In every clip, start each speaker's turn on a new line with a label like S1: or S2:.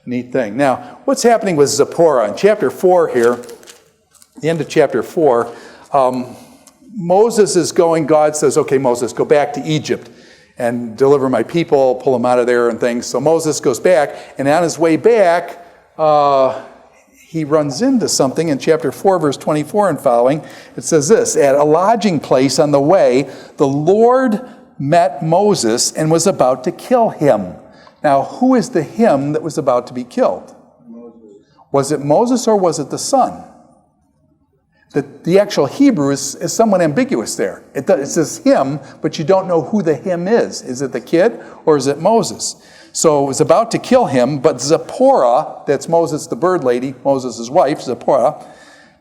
S1: neat thing. Now, what's happening with Zipporah? In chapter 4 here, the end of chapter 4, Moses is going, God says, okay, Moses, go back to Egypt and deliver my people, pull them out of there and things. So Moses goes back, and on his way back, he runs into something in chapter 4, verse 24 and following. It says this, at a lodging place on the way, the Lord met Moses and was about to kill him. Now, who is the him that was about to be killed?
S2: Moses.
S1: Was it Moses or was it the son? The actual Hebrew is somewhat ambiguous there. It says him, but you don't know who the him is. Is it the kid or is it Moses? So it was about to kill him, but Zipporah, that's Moses, the bird lady, Moses' wife, Zipporah,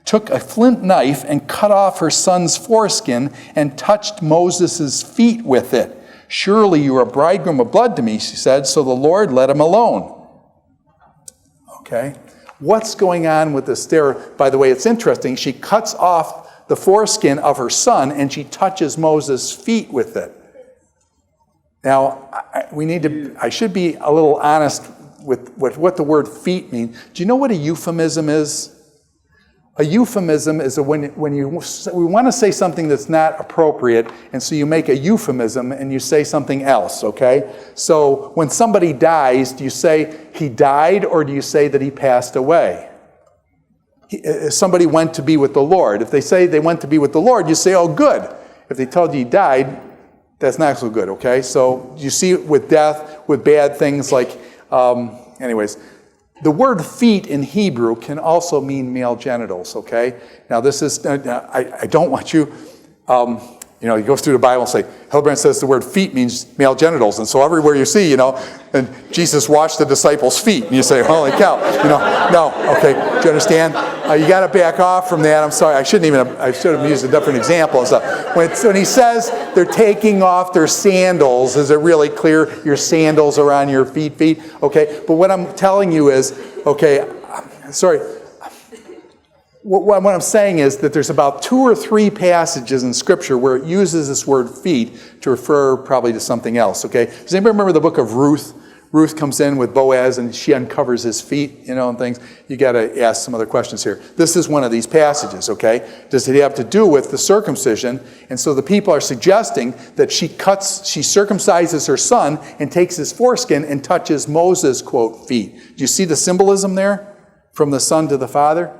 S1: took a flint knife and cut off her son's foreskin and touched Moses' feet with it. Surely you are a bridegroom of blood to me, she said, so the Lord let him alone. Okay. What's going on with this there? By the way, it's interesting. She cuts off the foreskin of her son and she touches Moses' feet with it. Now, I should be a little honest with what the word feet means. Do you know what a euphemism is? A euphemism is when we want to say something that's not appropriate, and so you make a euphemism and you say something else, okay? So when somebody dies, do you say he died or do you say that he passed away? Somebody went to be with the Lord. If they say they went to be with the Lord, you say, oh, good. If they told you he died, that's not so good, okay? So you see with death, with bad things like, anyways, the word feet in Hebrew can also mean male genitals, okay? Now this is, I don't want you, you go through the Bible and say, Hildebrandt says the word feet means male genitals, and so everywhere you see, and Jesus washed the disciples' feet, and you say, holy cow, no, okay, do you understand? You got to back off from that. I'm sorry, I should have used a different example. So when he says they're taking off their sandals, is it really clear your sandals are on your feet? Okay, but what I'm telling you is, okay, sorry, what I'm saying is that there's about 2 or 3 passages in Scripture where it uses this word feet to refer probably to something else, okay? Does anybody remember the book of Ruth? Ruth comes in with Boaz and she uncovers his feet, and things. You got to ask some other questions here. This is one of these passages, okay? Does it have to do with the circumcision? And so the people are suggesting that she circumcises her son and takes his foreskin and touches Moses' quote feet. Do you see the symbolism there from the son to the father?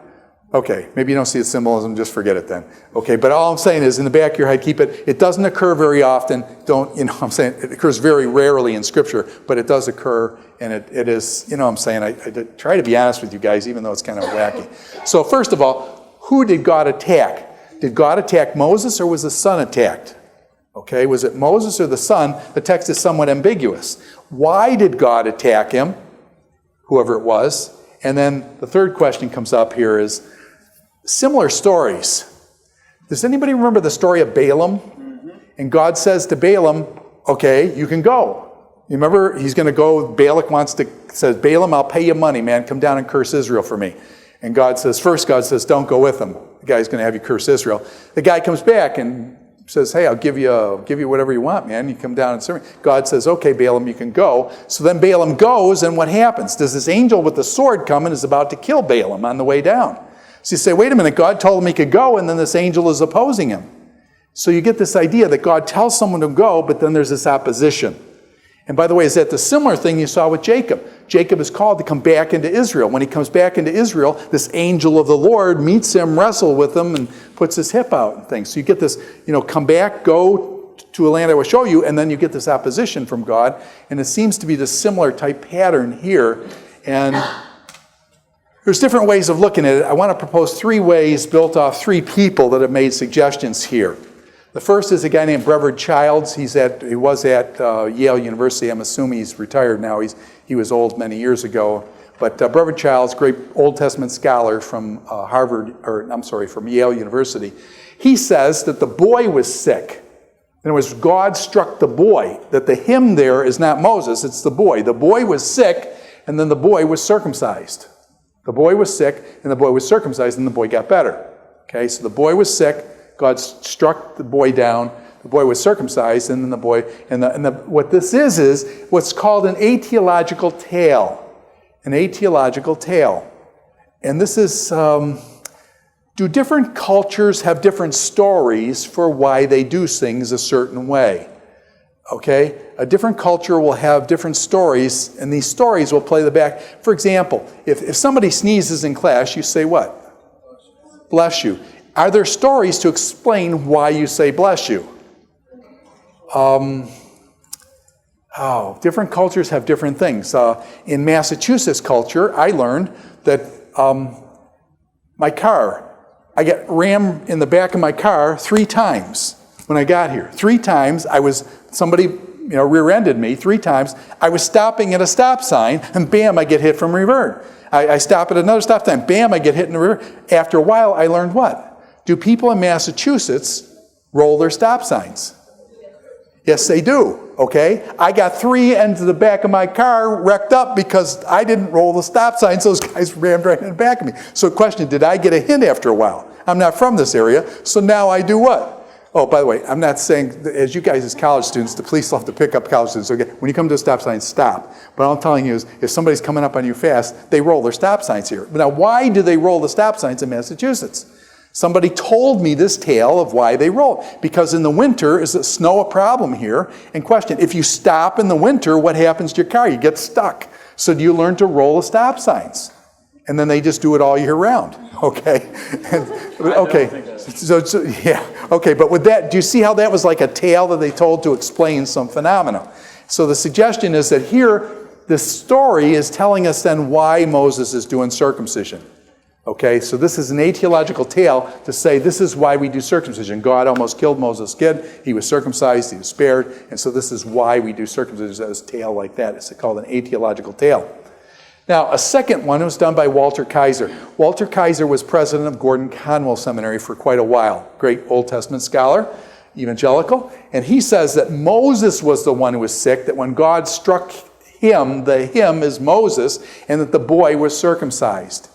S1: Okay, maybe you don't see the symbolism, just forget it then. Okay, but all I'm saying is in the back of your head, keep it. It doesn't occur very often. I'm saying it occurs very rarely in Scripture, but it does occur, and it is, I'm saying, I try to be honest with you guys, even though it's kind of wacky. So first of all, who did God attack? Did God attack Moses or was the son attacked? Okay, was it Moses or the son? The text is somewhat ambiguous. Why did God attack him? Whoever it was. And then the third question comes up here is, similar stories. Does anybody remember the story of Balaam? Mm-hmm. And God says to Balaam, okay, you can go. You remember, he's going to go, Balak says, Balaam, I'll pay you money, man. Come down and curse Israel for me. And God says, don't go with him. The guy's going to have you curse Israel. The guy comes back and says, hey, I'll give you whatever you want, man. You come down and serve me. God says, okay, Balaam, you can go. So then Balaam goes, and what happens? Does this angel with the sword come and is about to kill Balaam on the way down? So you say, wait a minute, God told him he could go, and then this angel is opposing him. So you get this idea that God tells someone to go, but then there's this opposition. And by the way, is that the similar thing you saw with Jacob? Jacob is called to come back into Israel. When he comes back into Israel, this angel of the Lord meets him, wrestles with him, and puts his hip out and things. So you get this, come back, go to a land I will show you, and then you get this opposition from God. And it seems to be this similar type pattern here. And there's different ways of looking at it. I want to propose 3 ways built off 3 people that have made suggestions here. The first is a guy named Brevard Childs. He was at Yale University. I'm assuming he's retired now. He was old many years ago. But Brevard Childs, great Old Testament scholar from from Yale University. He says that the boy was sick. In other words, God struck the boy. That the him there is not Moses, it's the boy. The boy was sick, and then the boy was circumcised. The boy was sick, and the boy was circumcised, and the boy got better. Okay, so the boy was sick, God struck the boy down, the boy was circumcised, and then the boy, what this is what's called an atheological tale. An atheological tale. And this is, do different cultures have different stories for why they do things a certain way? Okay? A different culture will have different stories, and these stories will play the back. For example, if somebody sneezes in class, you say what? Bless you. Are there stories to explain why you say bless you? Different cultures have different things. In Massachusetts culture, I learned that my car, I got rammed in the back of my car 3 times when I got here. 3 times, somebody rear-ended me 3 times. I was stopping at a stop sign, and bam, I get hit from reverse. I stop at another stop sign, bam, I get hit in the rear. After a while, I learned what? Do people in Massachusetts roll their stop signs? Yes, they do, okay? I got 3 ends of the back of my car wrecked up because I didn't roll the stop signs. Those guys rammed right in the back of me. So question, did I get a hint after a while? I'm not from this area, so now I do what? Oh, by the way, I'm not saying, as you guys as college students, the police love to pick up college students. Okay, when you come to a stop sign, stop. But all I'm telling you is, if somebody's coming up on you fast, they roll their stop signs here. Now, why do they roll the stop signs in Massachusetts? Somebody told me this tale of why they roll. Because in the winter, is the snow a problem here? And question, if you stop in the winter, what happens to your car? You get stuck. So do you learn to roll the stop signs? And then they just do it all year round, okay? Okay, so yeah, okay, but with that, do you see how that was like a tale that they told to explain some phenomena? So the suggestion is that here, this story is telling us then why Moses is doing circumcision. Okay, so this is an atheological tale to say this is why we do circumcision. God almost killed Moses' kid. He was circumcised, he was spared, and so this is why we do circumcision as a tale like that. It's called an atheological tale. Now, a second one was done by Walter Kaiser. Walter Kaiser was president of Gordon Conwell Seminary for quite a while. Great Old Testament scholar, evangelical. And he says that Moses was the one who was sick, that when God struck him, the him is Moses, and that the boy was circumcised.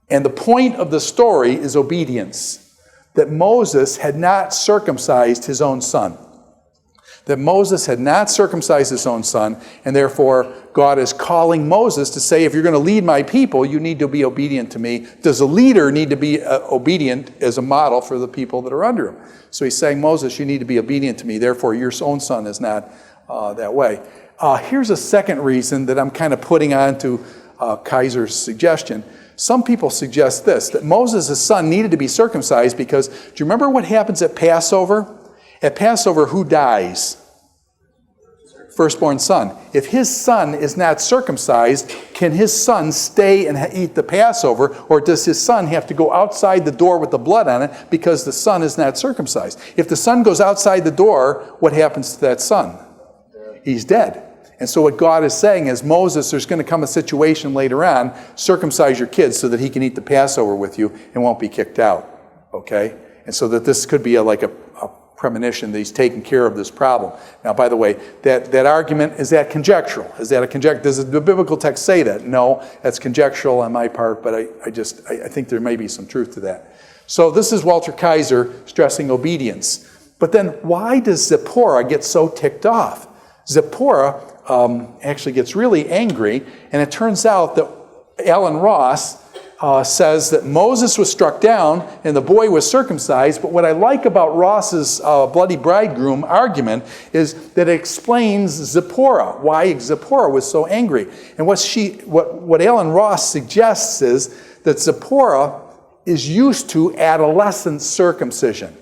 S1: And the point of the story is obedience. That Moses had not circumcised his own son. That Moses had not circumcised his own son, and therefore God is calling Moses to say, if you're going to lead my people, you need to be obedient to me. Does a leader need to be obedient as a model for the people that are under him? So he's saying, Moses, you need to be obedient to me, therefore your own son is not that way. Here's a second reason that I'm kind of putting on to Kaiser's suggestion. Some people suggest this, that Moses' son needed to be circumcised because, do you remember what happens at Passover? At Passover, who dies? Firstborn son. If his son is not circumcised, can his son stay and eat the Passover, or does his son have to go outside the door with the blood on it because the son is not circumcised? If the son goes outside the door, what happens to that son? He's dead. And so what God is saying is, Moses, there's going to come a situation later on, circumcise your kids so that he can eat the Passover with you and won't be kicked out. Okay? And so that this could be like a premonition that he's taking care of this problem. Now, by the way, that argument, is that conjectural? Is that a conjecture? Does the biblical text say that? No, that's conjectural on my part, but I think there may be some truth to that. So this is Walter Kaiser stressing obedience. But then why does Zipporah get so ticked off? Zipporah actually gets really angry, and it turns out that Alan Ross says that Moses was struck down and the boy was circumcised, but what I like about Ross's Bloody-Bridegroom argument is that it explains Zipporah, why Zipporah was so angry. And what Alan Ross suggests is that Zipporah is used to adolescent circumcision.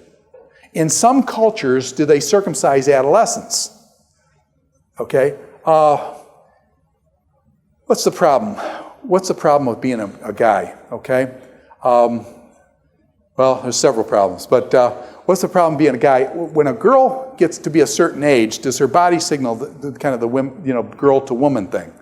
S1: In some cultures, do they circumcise adolescents? Okay? What's the problem? What's the problem with being a guy, okay? Well, there's several problems, but what's the problem being a guy? When a girl gets to be a certain age, does her body signal the girl to woman thing,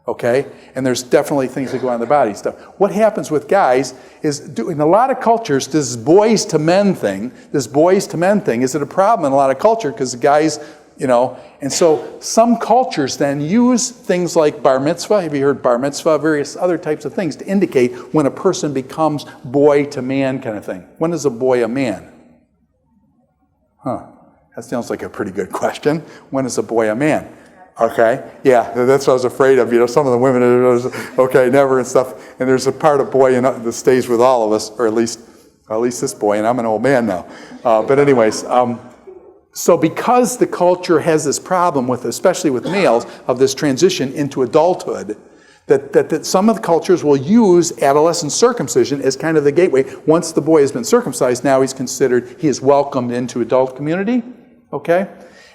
S1: okay? And there's definitely things that go on in the body stuff. What happens with guys is, in a lot of cultures, this boys to men thing, is it a problem in a lot of culture because the guys, and so some cultures then use things like bar mitzvah. Have you heard bar mitzvah? Various other types of things to indicate when a person becomes boy to man kind of thing. When is a boy a man? That sounds like a pretty good question. When is a boy a man? Okay, yeah, that's what I was afraid of. Some of the women are okay, never and stuff. And there's a part of boy that stays with all of us, or at least this boy. And I'm an old man now. But anyways, so because the culture has this problem with, especially with males, of this transition into adulthood, that some of the cultures will use adolescent circumcision as kind of the gateway. Once the boy has been circumcised, now he is welcomed into adult community. Okay.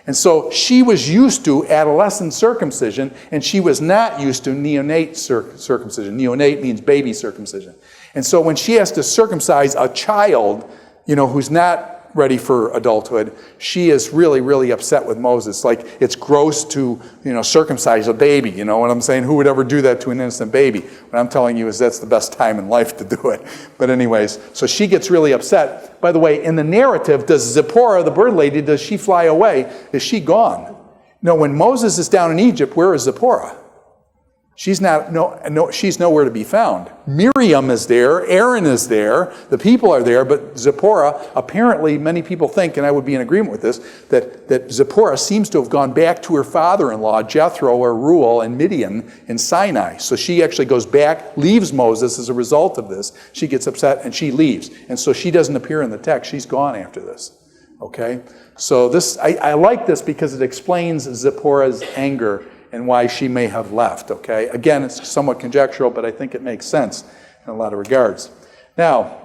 S1: And so she was used to adolescent circumcision, and she was not used to neonate circumcision. Neonate means baby circumcision. And so when she has to circumcise a child, who's not ready for adulthood, she is really, really upset with Moses. Like, it's gross to, circumcise a baby. You know what I'm saying? Who would ever do that to an innocent baby? What I'm telling you is that's the best time in life to do it. But anyways, so she gets really upset. By the way, in the narrative, does Zipporah, the bird lady, does she fly away? Is she gone? No, when Moses is down in Egypt, where is Zipporah? She's she's nowhere to be found. Miriam is there, Aaron is there, the people are there, but Zipporah, apparently many people think, and I would be in agreement with this, that Zipporah seems to have gone back to her father-in-law, Jethro or Reuel in Midian in Sinai. So she actually goes back, leaves Moses as a result of this. She gets upset and she leaves. And so she doesn't appear in the text. She's gone after this. Okay? So this, I like this because it explains Zipporah's anger and why she may have left, okay? Again, it's somewhat conjectural, but I think it makes sense in a lot of regards. Now,